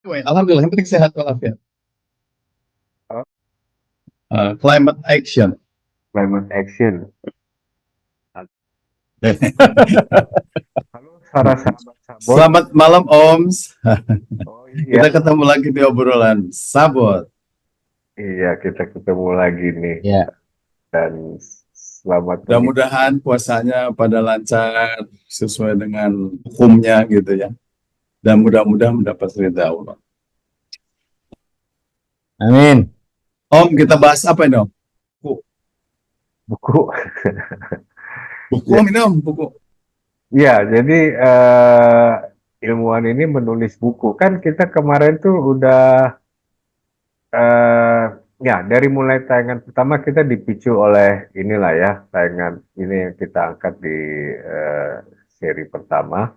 Alhamdulillah, yang penting sehat walafiat. Oh, Climate action. climate action. Halo, para sahabat Sabot. Selamat malam Om. Oh iya, Kita ketemu lagi di obrolan Sabot. iya kita ketemu lagi nih Ya. dan selamat pagi. Mudah-mudahan puasanya pada lancar sesuai dengan hukumnya gitu ya. Dan mudah-mudahan mendapat ridha Allah. Amin. Om, kita bahas apa ini Om? Buku. Buku. Buku Ya, Om ini Om, buku. ya, jadi ilmuwan ini menulis buku. Kan kita kemarin tuh udah eh ya dari mulai tayangan pertama kita dipicu oleh inilah ya tayangan ini yang kita angkat di eh, seri pertama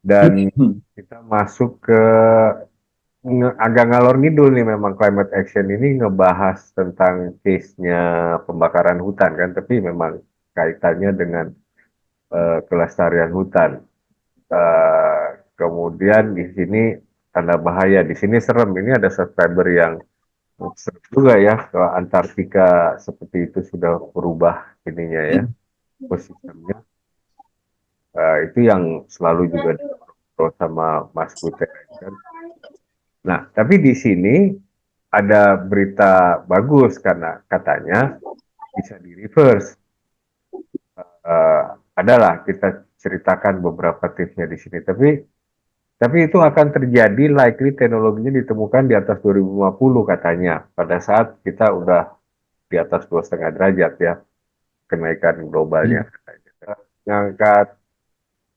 dan kita masuk ke agak ngalor ngidul nih memang climate action ini ngebahas tentang case-nya pembakaran hutan kan, tapi memang kaitannya dengan kelestarian hutan. Kemudian di sini tanda bahaya, di sini serem. Ini ada subscriber yang serem juga ya, ke Antartika seperti itu sudah berubah ininya ya, ekosistemnya. Itu yang selalu juga dikontrol sama Mas Butet kan. Nah, tapi di sini ada berita bagus karena katanya bisa di reverse. Adalah kita ceritakan beberapa tipsnya di sini. Tapi itu akan terjadi likely teknologinya ditemukan di atas 2050 katanya. Pada saat kita udah di atas 2,5 derajat ya kenaikan globalnya. Katanya. Ngangkat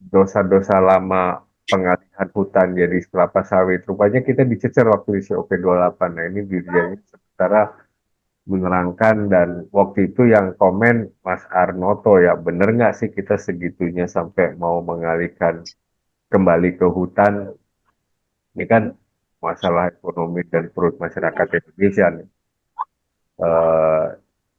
dosa-dosa lama pengalihan hutan jadi kelapa sawit. Rupanya kita dicecer waktu di COP28. Nah ini dirinya sementara menerangkan dan waktu itu yang komen Mas Arnoto ya bener nggak sih kita segitunya sampai mau mengalihkan kembali ke hutan ini kan masalah ekonomi dan perut masyarakat Indonesia nih. Eh,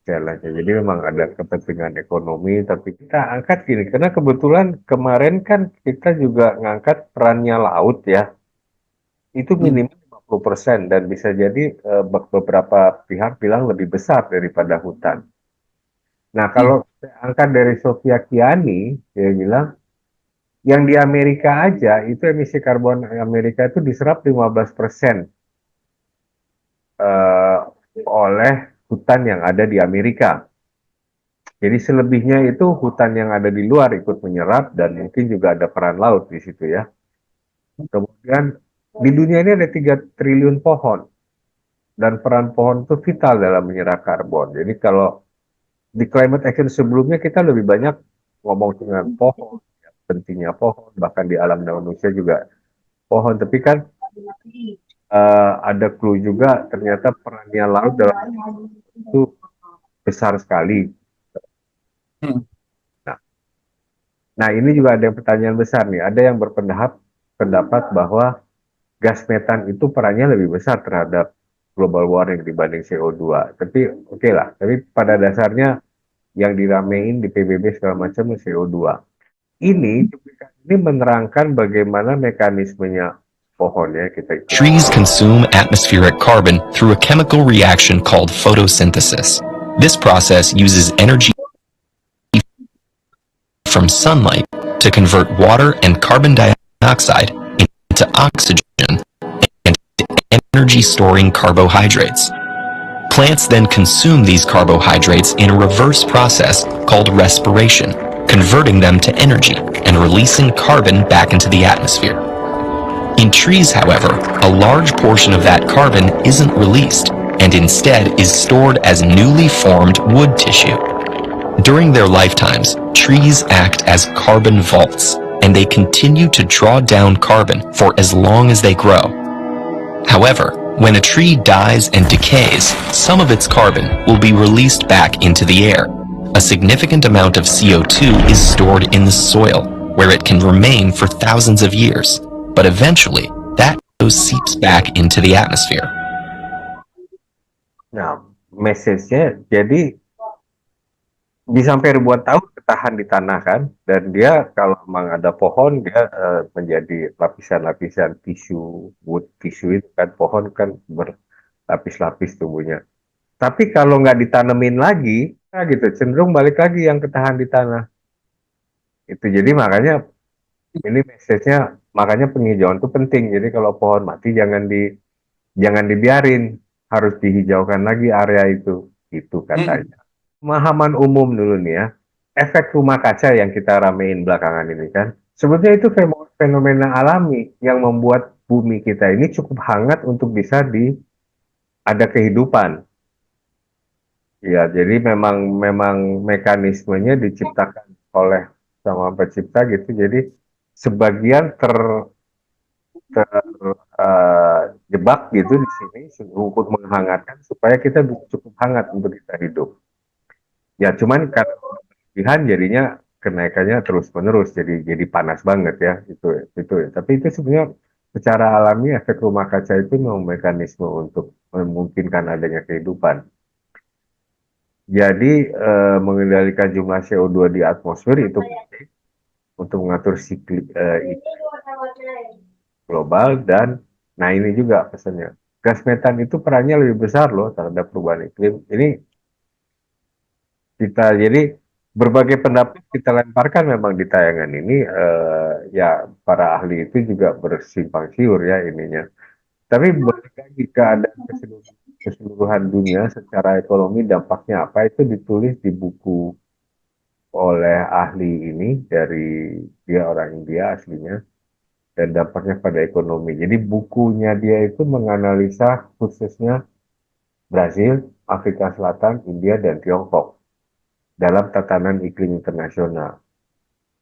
challenge. Jadi memang ada kepentingan ekonomi tapi kita angkat gini karena kebetulan kemarin kan kita juga ngangkat perannya laut ya itu minimal 50% dan bisa jadi beberapa pihak bilang lebih besar daripada hutan. Nah, kalau saya angkat dari Sofia Kiani, dia bilang, yang di Amerika aja, itu emisi karbon Amerika itu diserap 15% eh, oleh hutan yang ada di Amerika. Jadi selebihnya itu hutan yang ada di luar ikut menyerap dan mungkin juga ada peran laut di situ ya. Kemudian di dunia ini ada 3 triliun pohon dan peran pohon itu vital dalam menyerap karbon. Jadi kalau di climate action sebelumnya kita lebih banyak ngomong dengan pohon, ya, pentingnya pohon, bahkan di alam manusia juga pohon. Tapi kan ada clue juga ternyata perannya laut dalam itu besar sekali. Nah, nah ini juga ada yang pertanyaan besar nih. Ada yang pendapat bahwa gas metan itu perannya lebih besar terhadap global warming dibanding CO2. Tapi oke lah. Tapi pada dasarnya yang diramein di PBB segala macam CO2. Ini menerangkan bagaimana mekanismenya pohon ya kita ikut. Trees consume atmospheric carbon through a chemical reaction called photosynthesis. This process uses energy from sunlight to convert water and carbon dioxide into oxygen and energy-storing carbohydrates. Plants then consume these carbohydrates in a reverse process called respiration, converting them to energy and releasing carbon back into the atmosphere. In trees, however, a large portion of that carbon isn't released and instead is stored as newly formed wood tissue. During their lifetimes, trees act as carbon vaults, and they continue to draw down carbon for as long as they grow. However, when a tree dies and decays, some of its carbon will be released back into the air. A significant amount of CO2 is stored in the soil, where it can remain for thousands of years. But eventually, that seeps back into the atmosphere. Nah, message-nya jadi bisa sampai ribuan tahun ketahan di tanah kan, dan dia kalau memang ada pohon dia menjadi lapisan-lapisan tisu, wood tisu itu kan, pohon kan berlapis-lapis tumbuhnya. Tapi kalau nggak ditanemin lagi, nah gitu cenderung balik lagi yang ketahan di tanah. Itu jadi makanya ini message-nya, makanya penghijauan itu penting. Jadi kalau pohon mati jangan dibiarin, harus dihijaukan lagi area itu Mm. katanya. Pemahaman umum dulu nih ya, efek rumah kaca yang kita ramein belakangan ini kan, sebetulnya itu fenomena alami yang membuat bumi kita ini cukup hangat untuk bisa ada kehidupan. Ya, jadi memang memang mekanismenya diciptakan oleh sama pencipta gitu. Jadi sebagian jebak gitu di sini untuk menghangatkan supaya kita cukup hangat untuk kita hidup. Ya, cuman karena berlebihan jadinya kenaikannya terus menerus, jadi panas banget ya itu. Tapi itu sebenarnya secara alami efek rumah kaca itu memang mekanisme untuk memungkinkan adanya kehidupan. Jadi mengendalikan jumlah CO2 di atmosfer itu penting untuk mengatur siklus global. Dan nah ini juga pesannya, gas metan itu perannya lebih besar loh terhadap perubahan iklim. Ini kita jadi berbagai pendapat kita lemparkan memang di tayangan ini, ya para ahli itu juga bersimpang siur ya ininya. Tapi balik lagi keadaan keseluruhan dunia secara ekonomi dampaknya apa itu ditulis di buku oleh ahli ini, dari dia orang India aslinya, dan dampaknya pada ekonomi. Jadi bukunya dia itu menganalisa khususnya Brazil, Afrika Selatan, India, dan Tiongkok dalam tatanan iklim internasional.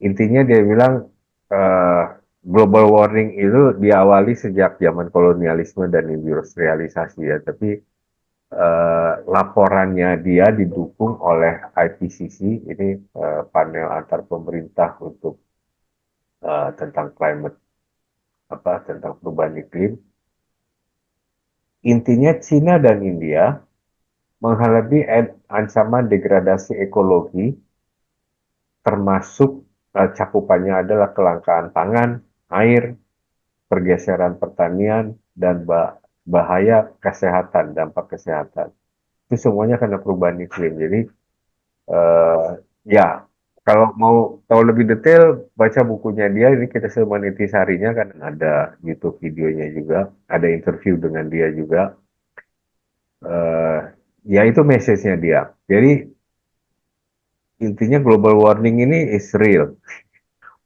Intinya dia bilang eh, global warming itu diawali sejak zaman kolonialisme dan industrialisasi ya, tapi laporannya dia didukung oleh IPCC, ini panel antar pemerintah untuk tentang climate, tentang perubahan iklim. Intinya Cina dan India menghadapi ancaman degradasi ekologi, termasuk cakupannya adalah kelangkaan pangan, air, pergeseran pertanian, dan bahaya kesehatan, dampak kesehatan. Itu semuanya karena perubahan iklim. Jadi eh, ya, kalau mau tahu lebih detail, baca bukunya dia. Ini kita semua intisarinya kan ada YouTube videonya juga, ada interview dengan dia juga. eh Ya itu message-nya dia. Jadi intinya global warming ini is real,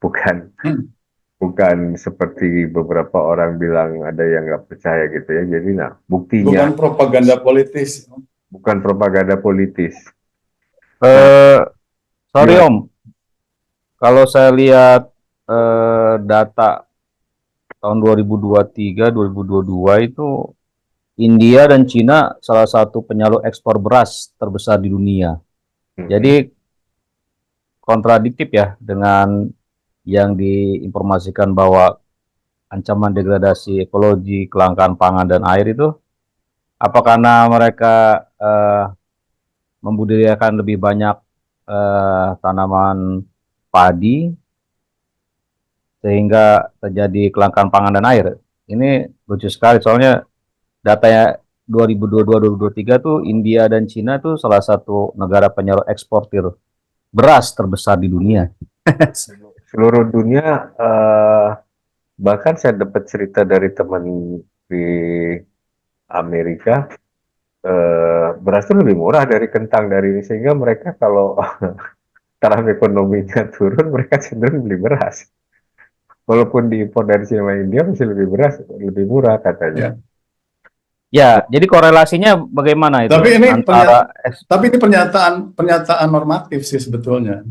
bukan Mm. bukan seperti beberapa orang bilang ada yang nggak percaya gitu ya. Jadi nah buktinya Bukan propaganda politis. bukan propaganda politis. Nah, Eh, sorry gimana? Om, kalau saya lihat data tahun 2023, 2022 itu India dan Cina salah satu penyalur ekspor beras terbesar di dunia. Jadi kontradiktif ya dengan yang diinformasikan bahwa ancaman degradasi ekologi, kelangkaan pangan dan air itu apa karena mereka membudidayakan lebih banyak tanaman padi sehingga terjadi kelangkaan pangan dan air. Ini lucu sekali soalnya datanya 2022-2023 tuh India dan Cina tuh salah satu negara penyalur eksportir beras terbesar di dunia. Seluruh dunia, bahkan saya dapat cerita dari teman di Amerika, beras itu lebih murah dari kentang dari ini, sehingga mereka kalau taraf ekonominya turun mereka cenderung beli beras, walaupun diimpor dari Cina dan India masih lebih murah katanya. Ya. Ya, jadi korelasinya bagaimana itu Tapi ini antara pernyataan pernyataan normatif sih sebetulnya,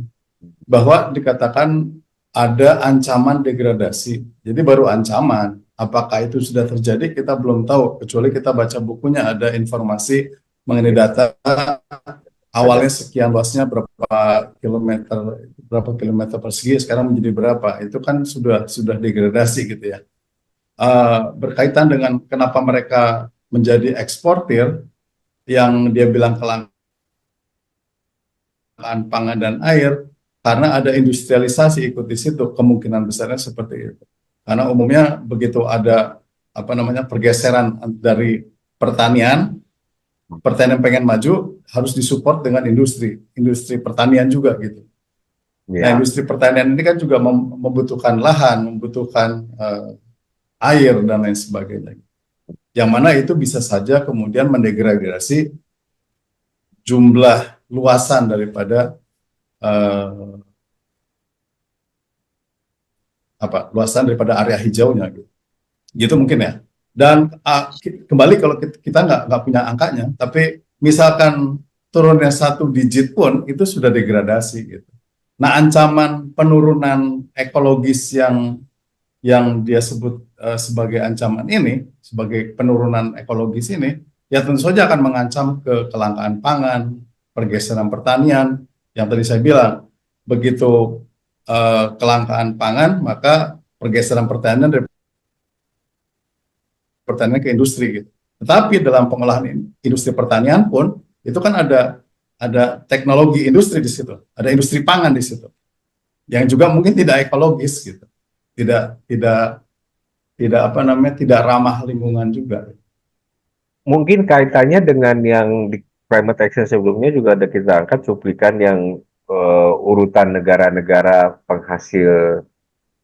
bahwa dikatakan ada ancaman degradasi. Jadi baru ancaman. Apakah itu sudah terjadi kita belum tahu, kecuali kita baca bukunya ada informasi mengenai data Ada awalnya sekian, luasnya berapa kilometer persegi, sekarang menjadi berapa. Itu kan sudah degradasi gitu ya. Berkaitan dengan kenapa mereka menjadi eksportir, yang dia bilang kelangkaan pangan dan air karena ada industrialisasi ikut di situ, kemungkinan besarnya seperti itu. Karena umumnya begitu ada pergeseran dari pertanian pengen maju harus disupport dengan industri pertanian juga gitu. Nah, Ya, industri pertanian ini kan juga membutuhkan lahan, membutuhkan air dan lain sebagainya. Yang mana itu bisa saja kemudian mendegradasi jumlah luasan daripada area hijaunya gitu. Gitu mungkin ya. Dan kembali kalau kita nggak punya angkanya, tapi misalkan turunnya 1 digit pun itu sudah degradasi gitu. Nah, ancaman penurunan ekologis yang dia sebut sebagai ancaman ini, sebagai penurunan ekologis ini, ya tentu saja akan mengancam kelangkaan pangan, pergeseran pertanian, yang tadi saya bilang, begitu kelangkaan pangan, maka pergeseran pertanian dari pertanian ke industri gitu. Tetapi dalam pengolahan industri pertanian pun itu kan ada teknologi industri di situ, ada industri pangan di situ, yang juga mungkin tidak ekologis gitu, tidak tidak ramah lingkungan juga. mungkin kaitannya dengan yang di climate action sebelumnya juga ada kita angkat cuplikan yang urutan negara-negara penghasil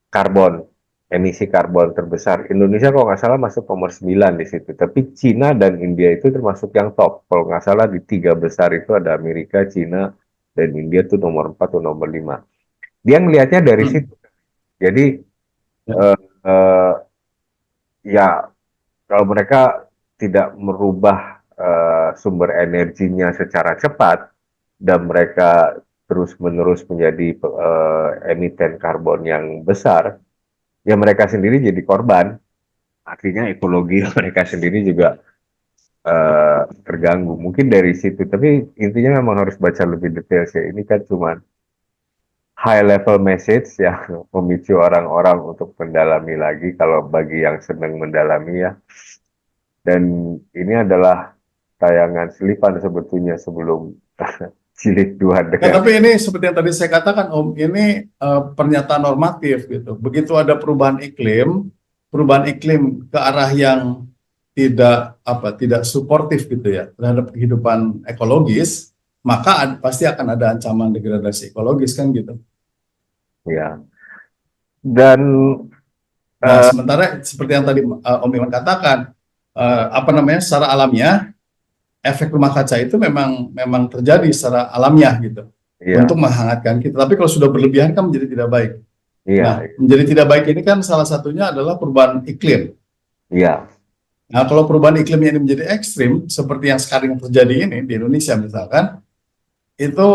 karbon, emisi karbon terbesar. Indonesia kalau nggak salah masuk nomor 9 di situ. Tapi Cina dan India itu termasuk yang top. Kalau nggak salah di 3 besar itu ada Amerika, Cina, dan India itu nomor 4 atau nomor 5. Dia melihatnya dari situ. Jadi Ya. eh, ya kalau mereka tidak merubah sumber energinya secara cepat dan mereka terus-menerus menjadi emiten karbon yang besar, ya mereka sendiri jadi korban. Artinya ekologi mereka sendiri juga terganggu. Mungkin dari situ, tapi intinya memang harus baca lebih detail sih. Ini kan cuma high level message yang memicu orang-orang untuk mendalami lagi kalau bagi yang senang mendalami ya. Dan ini adalah tayangan selipan sebetulnya sebelum jilid 2 Ya, dengan tapi ini seperti yang tadi saya katakan, Om, ini pernyataan normatif gitu. Begitu ada perubahan iklim ke arah yang tidak suportif gitu ya terhadap kehidupan ekologis, maka pasti akan ada ancaman degradasi ekologis kan gitu. ya. Dan Nah, sementara seperti yang tadi Om Iwan katakan, secara alamiah efek rumah kaca itu memang terjadi secara alamiah gitu ya, untuk menghangatkan kita. Tapi kalau sudah berlebihan kan menjadi tidak baik. Nah, iya, menjadi tidak baik ini kan salah satunya adalah perubahan iklim. iya, Nah, kalau perubahan iklimnya ini menjadi ekstrim, seperti yang sekarang terjadi ini di Indonesia misalkan, itu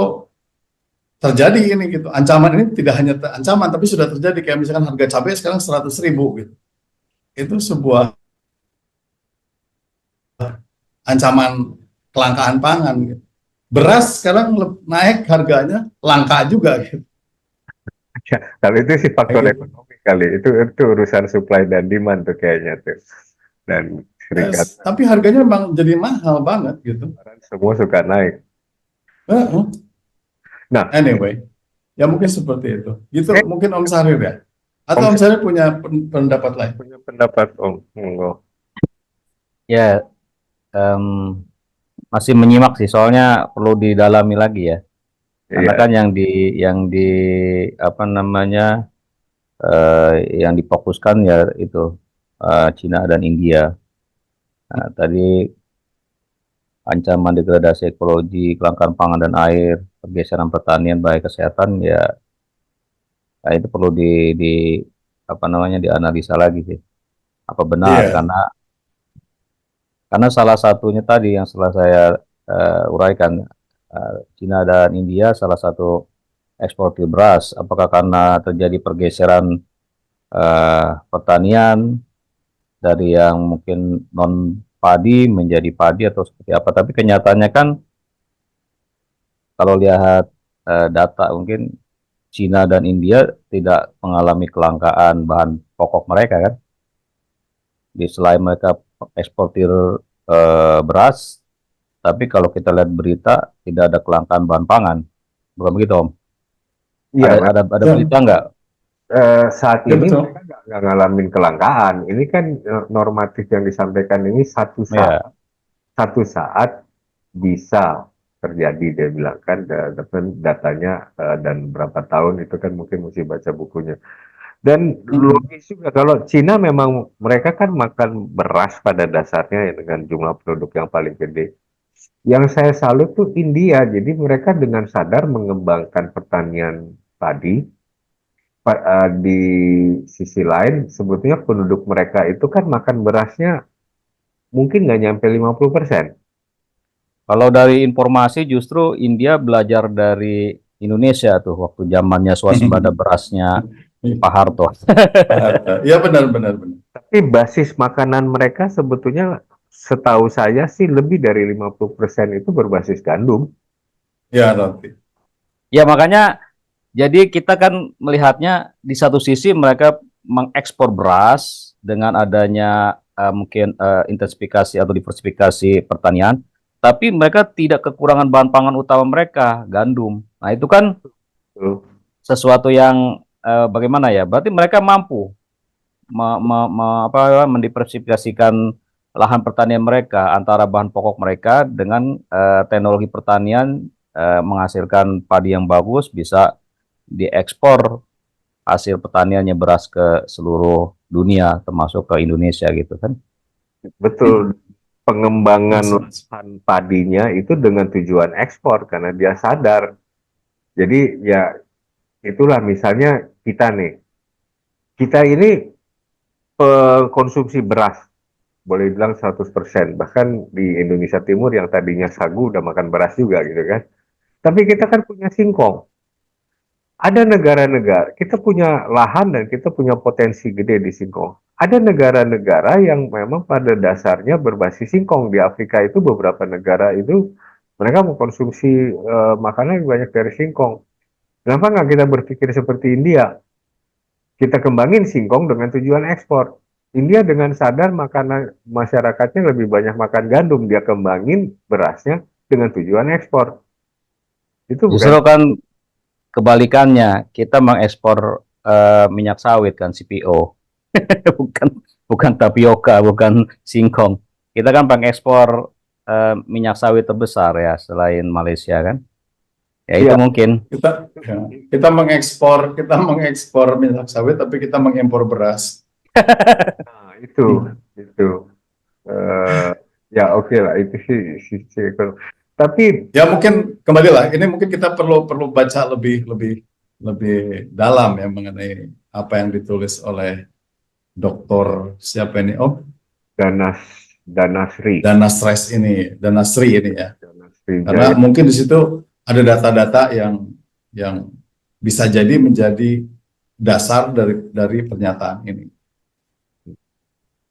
terjadi ini gitu. Ancaman ini tidak hanya ancaman, tapi sudah terjadi. Kayak misalkan harga cabai sekarang 100.000 gitu. Itu sebuah ancaman kelangkaan pangan gitu. Beras sekarang naik harganya, langka juga gitu. ya. Kalau itu sih faktor Kayak gitu. ekonomi kali. Itu urusan supply dan demand tuh kayaknya tuh. Dan serikat Yes, tapi harganya memang jadi mahal banget gitu. semua suka naik. Heeh. Nah, Anyway, ya mungkin seperti itu. Gitu eh, mungkin Om Sarir ya. Atau Om Om Sarir punya pendapat lain? punya pendapat Om. Monggo. Ya, em, masih menyimak sih, soalnya perlu didalami lagi ya. Karena Iya, kan yang di apa namanya yang difokuskan ya itu Cina dan India. Nah, tadi ancaman degradasi ekologi, kelangkaan pangan dan air, pergeseran pertanian, bahaya kesehatan ya, nah, itu perlu di apa namanya dianalisa lagi sih. Apa benar Iya. karena salah satunya tadi yang setelah saya uraikan, Cina dan India salah satu eksportir beras. Apakah karena terjadi pergeseran pertanian dari yang mungkin non padi menjadi padi atau seperti apa? Tapi kenyataannya kan kalau lihat data mungkin Cina dan India tidak mengalami kelangkaan bahan pokok mereka kan. Di selain mereka eksportir beras, tapi kalau kita lihat berita tidak ada kelangkaan bahan pangan bukan begitu Om? Iya, Ada Ya, berita nggak? saat ya ini betul. mereka nggak ngalamin kelangkaan. Ini kan normatif yang disampaikan ini Ya, satu saat bisa terjadi, dia bilang kan, datanya dan berapa tahun itu kan mungkin mesti baca bukunya. Dan Mm-mm. logis juga kalau Cina memang mereka kan makan beras pada dasarnya ya, dengan jumlah produk yang paling gede. Yang saya salut tuh India, jadi mereka dengan sadar mengembangkan pertanian padi. Di sisi lain, sebetulnya penduduk mereka itu kan makan berasnya mungkin nggak nyampe 50%. kalau dari informasi justru India belajar dari Indonesia tuh waktu zamannya swasembada berasnya Pak Harto. Pak Harta. Ya benar benar benar. Tapi basis makanan mereka sebetulnya setahu saya sih lebih dari 50% itu berbasis gandum. Ya Raffi. Ya makanya jadi kita kan melihatnya di satu sisi mereka mengekspor beras dengan adanya mungkin intensifikasi atau diversifikasi pertanian, tapi mereka tidak kekurangan bahan pangan utama mereka, gandum. Nah itu kan Tuh. sesuatu yang bagaimana ya? Berarti mereka mampu mendiversifikasikan lahan pertanian mereka antara bahan pokok mereka dengan teknologi pertanian menghasilkan padi yang bagus bisa diekspor hasil pertaniannya beras ke seluruh dunia termasuk ke Indonesia gitu kan. Betul, pengembangan Masuk. lahan padinya itu dengan tujuan ekspor karena dia sadar. Jadi ya itulah misalnya kita nih, kita ini konsumsi beras boleh bilang 100%. Bahkan di Indonesia Timur yang tadinya sagu udah makan beras juga gitu kan. Tapi kita kan punya singkong. Ada negara-negara, kita punya lahan dan kita punya potensi gede di singkong. Ada negara-negara yang memang pada dasarnya berbasis singkong. Di Afrika itu beberapa negara itu mereka mengkonsumsi makanan yang banyak dari singkong. Kenapa nggak kita berpikir seperti India? Kita kembangin singkong dengan tujuan ekspor. India dengan sadar makanan masyarakatnya lebih banyak makan gandum, dia kembangin berasnya dengan tujuan ekspor. Itu bukan. Justru kan kebalikannya, kita mengekspor minyak sawit kan CPO, bukan bukan tapioka, bukan singkong. Kita kan pengekspor minyak sawit terbesar ya selain Malaysia kan. Ya itu Iya, mungkin. Kita ya, kita mengekspor minyak sawit tapi kita mengimpor beras. nah, itu. Eh, ya oke lah, itu sisi ekonomi. Tapi Ya mungkin kembali lah. Ini mungkin kita perlu perlu baca lebih lebih lebih dalam ya mengenai apa yang ditulis oleh Doktor siapa ini? Oh, Danas Danasri, Danasri ini ya. Danasri Karena Jaya. mungkin di situ ada data-data yang bisa jadi menjadi dasar dari pernyataan ini.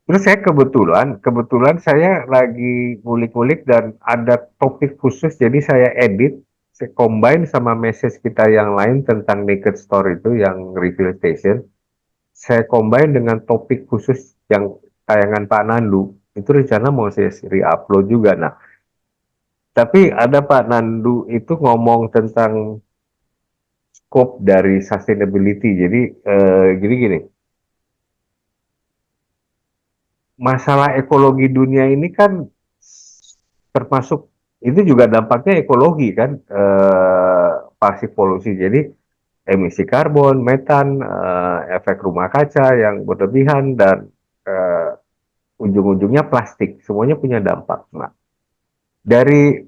Terus saya kebetulan saya lagi ngulik-ngulik dan ada topik khusus, jadi saya edit, saya combine sama message kita yang lain tentang Naked Store itu yang refill station. Saya combine dengan topik khusus yang tayangan Pak Nandu. Itu rencana mau saya re-upload juga. Nah, tapi ada Pak Nandu itu ngomong tentang scope dari sustainability. Jadi gini-gini, masalah ekologi dunia ini kan termasuk itu juga dampaknya ekologi kan, pasif polusi. Jadi emisi karbon, metan, efek rumah kaca yang berlebihan dan ujung-ujungnya plastik. Semuanya punya dampak. Nah, dari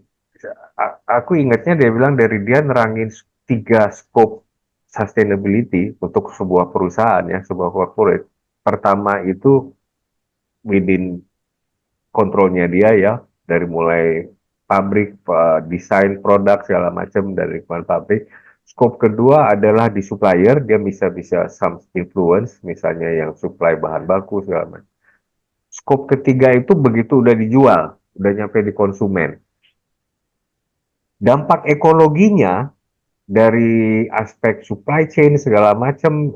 aku ingatnya dia bilang dari dia nerangin 3 scope sustainability untuk sebuah perusahaan ya, sebuah corporate. Pertama itu within kontrolnya dia ya, dari mulai pabrik, desain produk segala macam dari lingkungan pabrik. Scope kedua adalah di supplier, dia bisa some influence, misalnya yang supply bahan baku segala macam. Scope ketiga itu begitu udah dijual, udah nyampe di konsumen. Dampak ekologinya dari aspek supply chain segala macam,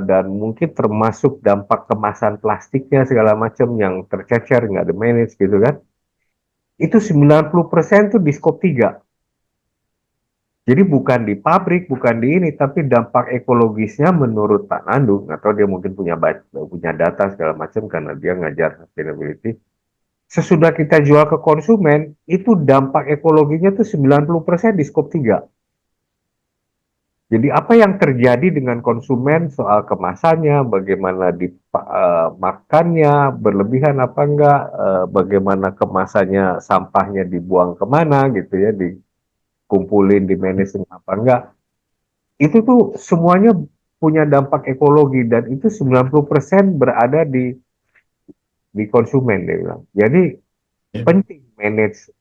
dan mungkin termasuk dampak kemasan plastiknya segala macam yang tercecer nggak ada manage gitu kan, itu 90% tuh di scope 3. Jadi bukan di pabrik, bukan di ini, tapi dampak ekologisnya menurut Pak Nandu, atau dia mungkin punya data segala macam karena dia ngajar sustainability. Sesudah kita jual ke konsumen, itu dampak ekologinya tuh 90% di skop 3. Jadi apa yang terjadi dengan konsumen soal kemasannya, bagaimana makannya, berlebihan apa enggak, bagaimana kemasannya, sampahnya dibuang kemana gitu ya, dikumpulin, di manage apa enggak. Itu tuh semuanya punya dampak ekologi dan itu 90% berada di konsumen dia bilang. Jadi penting manage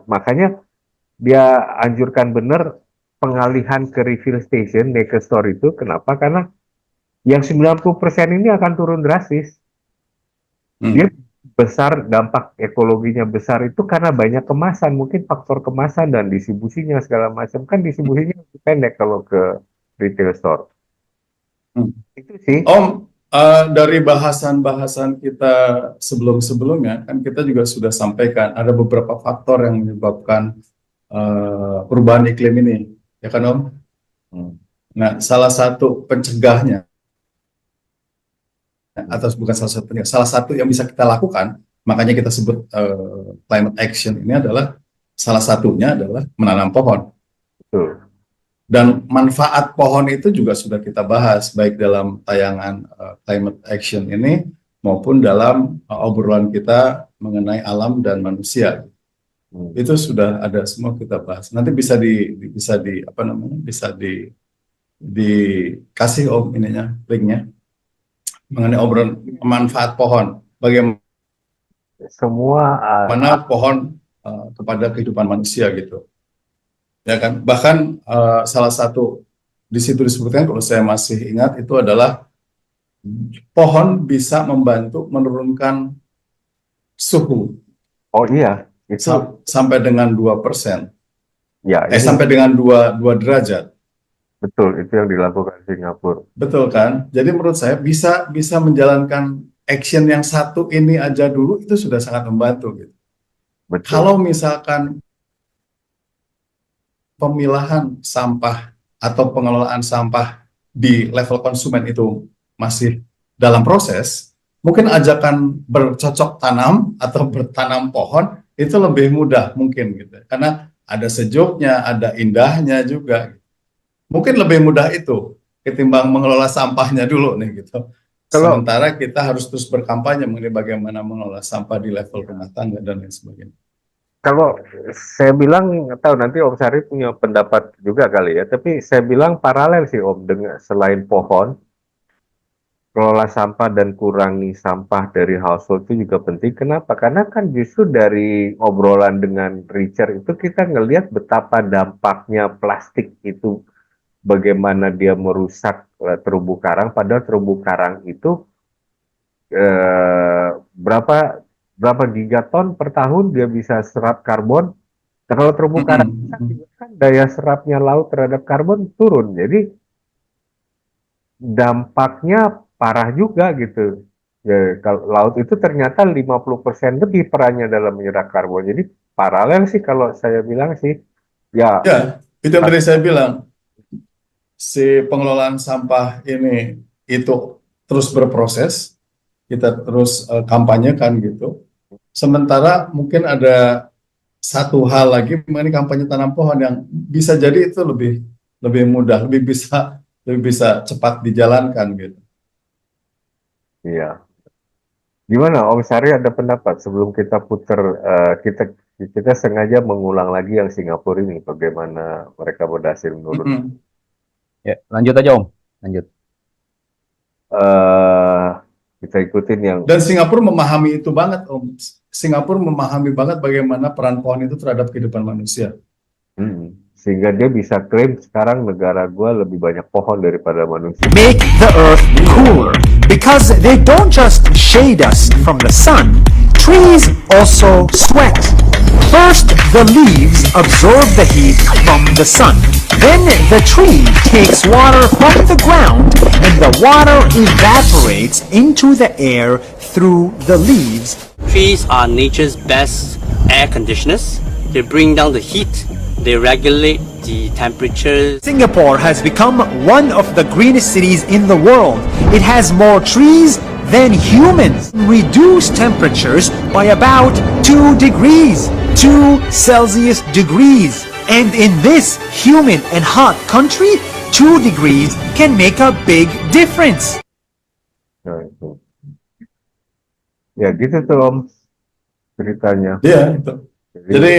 makanya dia anjurkan benar pengalihan ke refill station, naked store itu. Kenapa? Karena yang 90% ini akan turun drastis. Dia besar, dampak ekologinya besar itu karena banyak kemasan, mungkin faktor kemasan dan distribusinya segala macam. Kan distribusinya lebih pendek kalau ke retail store. Itu sih. Om, dari bahasan-bahasan kita sebelum-sebelumnya, kan kita juga sudah sampaikan ada beberapa faktor yang menyebabkan perubahan iklim ini, ya kan Om? Nah, salah satu pencegahnya, atau bukan salah satu yang bisa kita lakukan, makanya kita sebut climate action ini adalah salah satunya adalah menanam pohon. Betul. Dan manfaat pohon itu juga sudah kita bahas baik dalam tayangan climate action ini maupun dalam obrolan kita mengenai alam dan manusia. Itu sudah ada semua kita bahas. Nanti bisa dikasih Om ininya, linknya mengenai obrolan manfaat pohon. Bagaimana pohon kepada kehidupan manusia gitu. Ya kan, bahkan salah satu di situ disebutkan, kalau saya masih ingat, itu adalah pohon bisa membantu menurunkan suhu. Oh iya, itu sampai dengan 2%. Ya, sampai dengan 2 derajat. Betul, itu yang dilakukan Singapura. Betul kan? Jadi menurut saya bisa menjalankan action yang satu ini aja dulu itu sudah sangat membantu gitu. Betul. Kalau misalkan pemilahan sampah atau pengelolaan sampah di level konsumen itu masih dalam proses, mungkin ajakan bercocok tanam atau bertanam pohon itu lebih mudah mungkin gitu. Karena ada sejuknya, ada indahnya juga. Mungkin lebih mudah itu ketimbang mengelola sampahnya dulu nih gitu. Sementara kita harus terus berkampanye mengenai bagaimana mengelola sampah di level rumah tangga dan lain sebagainya. Kalau saya bilang, nggak tahu nanti Om Sari punya pendapat juga kali ya, tapi saya bilang paralel sih Om, dengan selain pohon, kelola sampah dan kurangi sampah dari household itu juga penting. Kenapa? Karena kan justru dari obrolan dengan Richard itu kita ngelihat betapa dampaknya plastik itu, bagaimana dia merusak terumbu karang, padahal terumbu karang itu berapa gigaton per tahun dia bisa serap karbon. Kalau terumbu karang kan daya serapnya laut terhadap karbon turun, jadi dampaknya parah juga gitu. Ya, kalau laut itu ternyata 50% lebih perannya dalam menyerap karbon. Jadi paralel sih kalau saya bilang sih. Ya, itu yang tadi saya bilang. Si pengelolaan sampah ini itu terus berproses, kita terus kampanyekan gitu. Sementara mungkin ada satu hal lagi mengenai kampanye tanam pohon yang bisa jadi itu lebih mudah, lebih bisa cepat dijalankan gitu. Iya. Gimana Om Sari, ada pendapat sebelum kita putar, kita sengaja mengulang lagi yang Singapura ini, bagaimana mereka berhasil menurun. Ya, lanjut aja Om, lanjut. Kita ikutin yang. Dan Singapura memahami itu banget Om. Singapura memahami banget bagaimana peran pohon itu terhadap kehidupan manusia. Sehingga dia bisa klaim sekarang negara gua lebih banyak pohon daripada manusia. Make the earth cooler because they don't just shade us from the sun. Trees also sweat. First, the leaves absorb the heat from the sun. Then the tree takes water from the ground and the water evaporates into the air through the leaves. Trees are nature's best air conditioners. They bring down the heat They regulate the temperature. Singapore has become one of the greenest cities in the world. It has more trees than humans. Reduce temperatures by about 2 degrees, 2 Celsius degrees. And in this humid and hot country, 2 degrees can make a big difference. Nah, itu. Ya gitu tuh Om ceritanya. Iya, itu. Jadi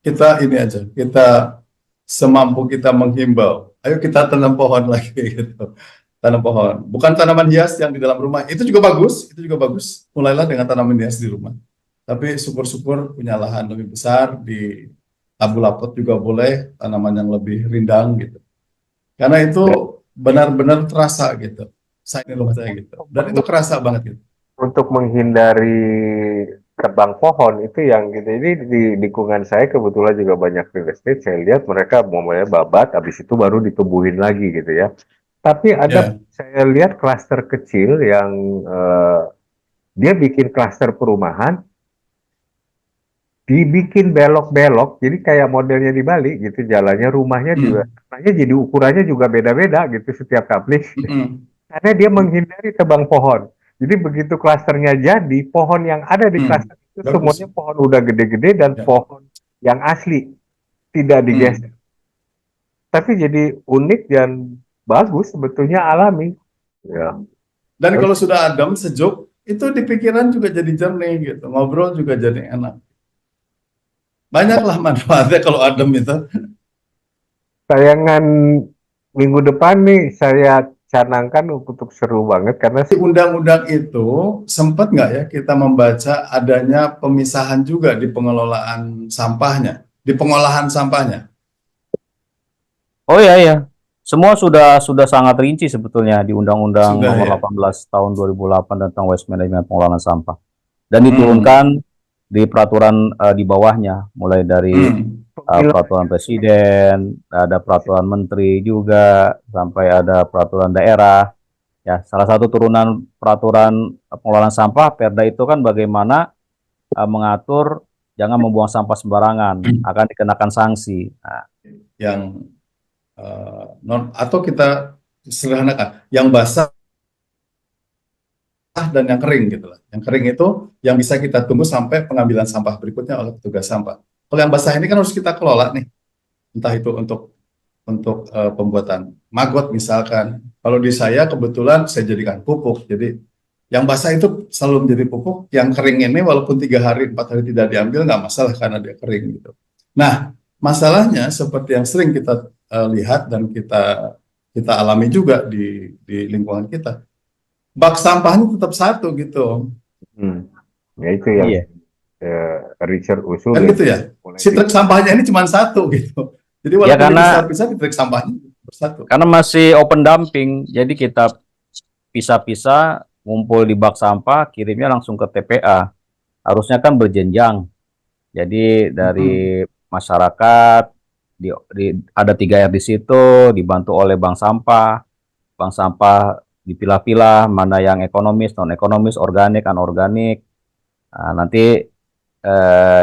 kita ini aja, kita semampu kita menghimbau. Ayo kita tanam pohon lagi gitu. Tanam pohon. Bukan tanaman hias yang di dalam rumah. Itu juga bagus, itu juga bagus. Mulailah dengan tanaman hias di rumah. Tapi syukur-syukur punya lahan lebih besar di Abu-Lapot juga boleh, tanaman yang lebih rindang gitu. Karena itu benar-benar terasa gitu. Saya di rumah saya gitu. Dan itu kerasa banget gitu. Untuk menghindari tebang pohon itu yang gitu. Ini di lingkungan saya kebetulan juga banyak real estate. Saya lihat mereka mulai babat, habis itu baru ditumbuhin lagi gitu ya. Tapi ada saya lihat klaster kecil yang dia bikin klaster perumahan, dibikin belok-belok, jadi kayak modelnya di Bali gitu, jalannya, rumahnya juga, tanahnya jadi ukurannya juga beda-beda gitu setiap kapling. Karena dia menghindari tebang pohon. Jadi begitu klasternya jadi, pohon yang ada di klaster itu Bagus. semuanya pohon udah gede-gede dan Ya. pohon yang asli, tidak digeser. Tapi jadi unik dan bagus, sebetulnya alami. Ya. Dan kalau sudah adem, sejuk, itu di pikiran juga jadi jernih gitu. Ngobrol juga jadi enak. Banyaklah manfaatnya kalau adem itu. Tayangan minggu depan nih saya canangkan untuk seru banget karena Di undang-undang itu sempat nggak ya kita membaca adanya pemisahan juga di pengelolaan sampahnya, di pengolahan sampahnya. Oh iya ya, semua sudah sangat rinci sebetulnya di Undang-Undang Sudah, Nomor ya. 18 Tahun 2008 tentang Waste Management Pengelolaan Sampah, dan diturunkan di peraturan di bawahnya, mulai dari peraturan presiden, ada peraturan menteri juga, sampai ada peraturan daerah. Ya, salah satu turunan peraturan pengelolaan sampah Perda itu kan bagaimana mengatur jangan membuang sampah sembarangan, akan dikenakan sanksi. Nah, Yang atau kita sederhanakan, yang basah dan yang kering gitu lah. Yang kering itu yang bisa kita tunggu sampai pengambilan sampah berikutnya oleh petugas sampah. Kalau yang basah ini kan harus kita kelola nih, entah itu untuk pembuatan maggot misalkan. Kalau di saya kebetulan saya jadikan pupuk, jadi yang basah itu selalu menjadi pupuk, yang kering ini walaupun 3 hari 4 hari tidak diambil nggak masalah karena dia kering gitu. Nah, masalahnya seperti yang sering kita lihat dan kita alami juga di lingkungan kita, bak sampahnya tetap satu gitu. ya itu yang iya. Richard usul Kan gitu ya. Si truk sampahnya ini cuma satu gitu. Jadi Ya, walaupun karena- bisa di truk sampahnya bersatu. Karena masih open dumping, jadi kita pisah-pisah, ngumpul di bak sampah, kirimnya langsung ke TPA. Harusnya kan berjenjang. Jadi dari masyarakat, ada 3R di situ, dibantu oleh bank sampah. Bank sampah dipilah-pilah mana yang ekonomis, non ekonomis, organik, anorganik. Nah, nanti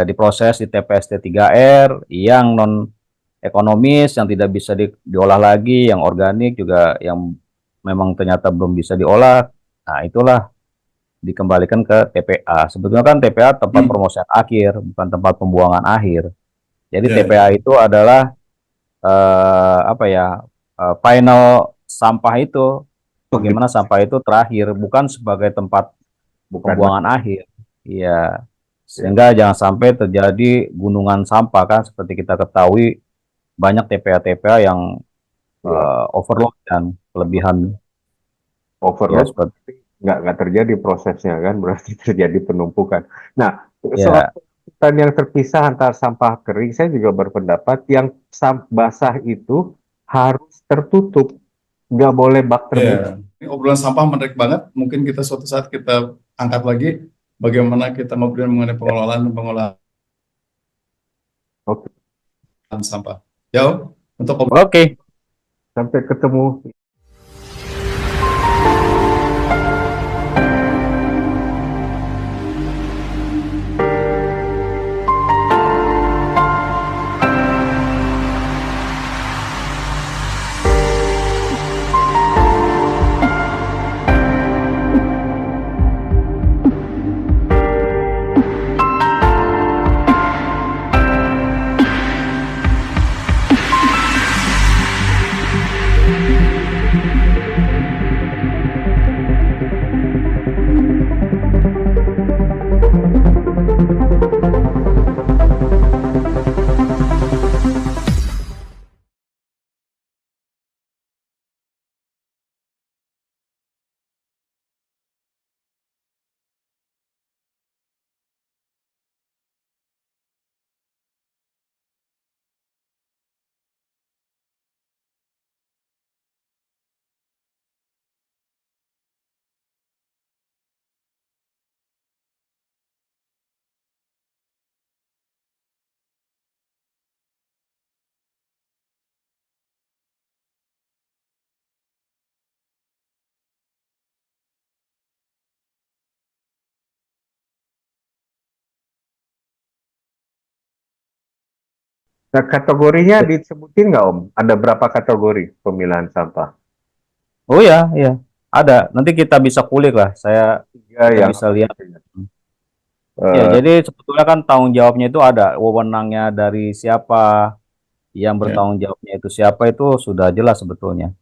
diproses di TPST 3R yang non ekonomis, yang tidak bisa diolah lagi, yang organik juga yang memang ternyata belum bisa diolah. Nah, itulah dikembalikan ke TPA. Sebetulnya kan TPA tempat permosian akhir, bukan tempat pembuangan akhir. Jadi Ya, TPA itu adalah final sampah itu, bagaimana sampah itu terakhir, bukan sebagai tempat pembuangan akhir. Iya. Sehingga jangan sampai terjadi gunungan sampah kan, seperti kita ketahui banyak TPA-TPA yang overload dan kelebihan. overload Ya, seperti nggak terjadi prosesnya kan, berarti terjadi penumpukan. Nah, Ya. soal yang terpisah antara sampah kering, saya juga berpendapat yang basah itu harus tertutup, nggak boleh bak terbuka. Ini obrolan sampah menarik banget. Mungkin kita suatu saat kita angkat lagi bagaimana kita ngobrol mengenai pengelolaan dan pengolahan Oke. sampah. Ya, Om, untuk obrolan Oke. Sampai ketemu Nah, kategorinya disebutin nggak Om? Ada berapa kategori pemilahan sampah? Oh ya, ya. Ada. Nanti kita bisa kulik lah. Tiga Kita yang bisa apa lihat. gitu ya? Ya, Eh, jadi sebetulnya kan tanggung jawabnya itu ada, wewenangnya dari siapa, yang Ya. bertanggung jawabnya itu siapa itu sudah jelas sebetulnya.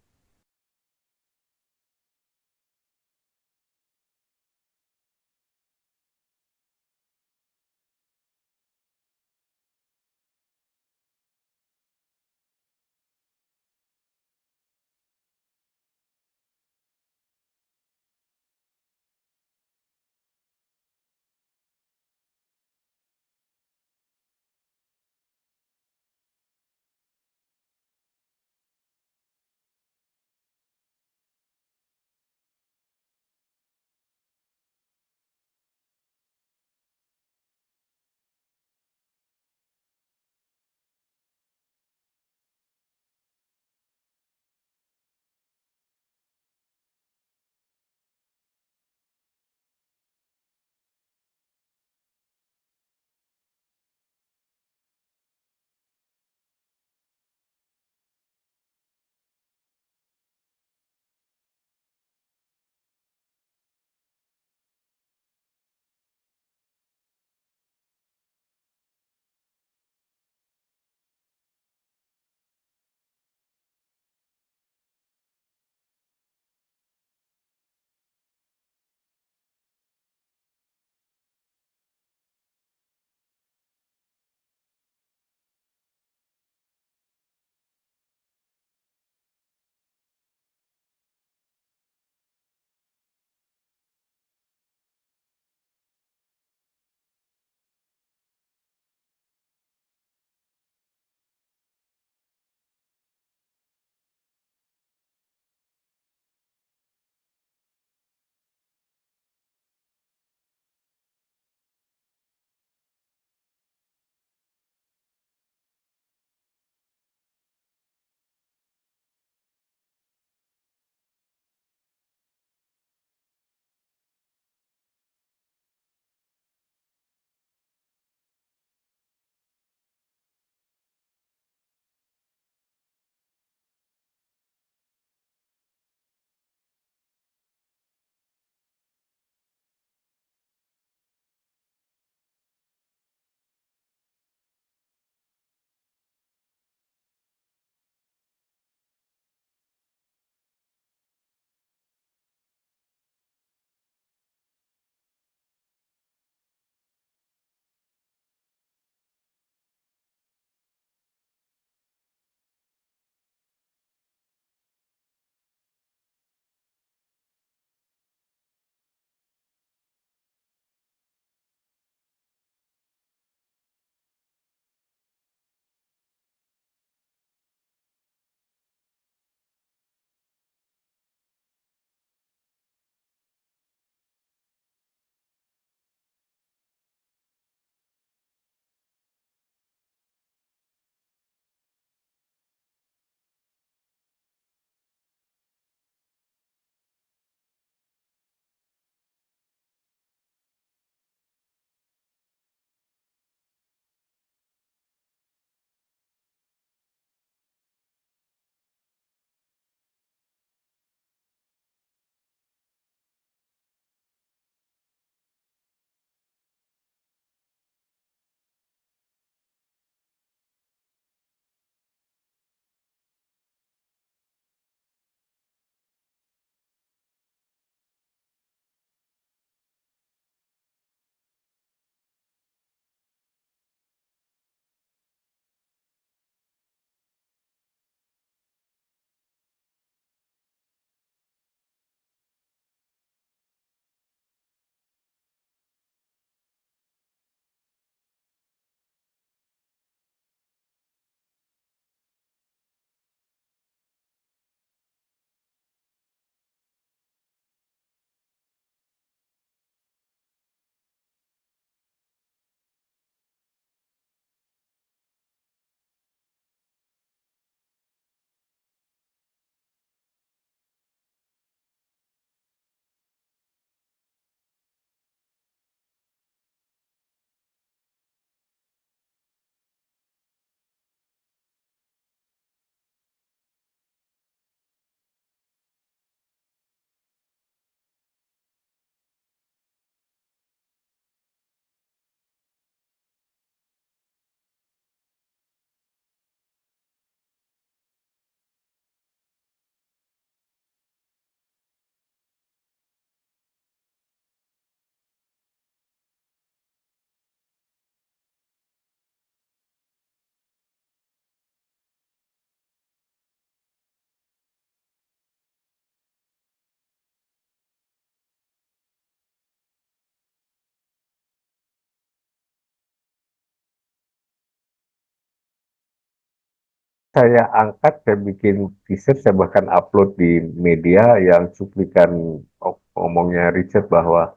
saya angkat, saya bikin teaser, saya bahkan upload di media yang cuplikan omongnya Richard bahwa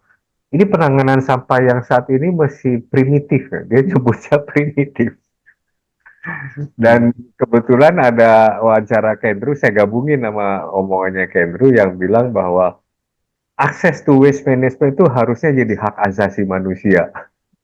ini penanganan sampah yang saat ini masih primitif, ya. Dia sebutnya primitif. Dan kebetulan ada wawancara Kendrew, saya gabungin sama omongannya Kendrew yang bilang bahwa akses to waste management itu harusnya jadi hak asasi manusia.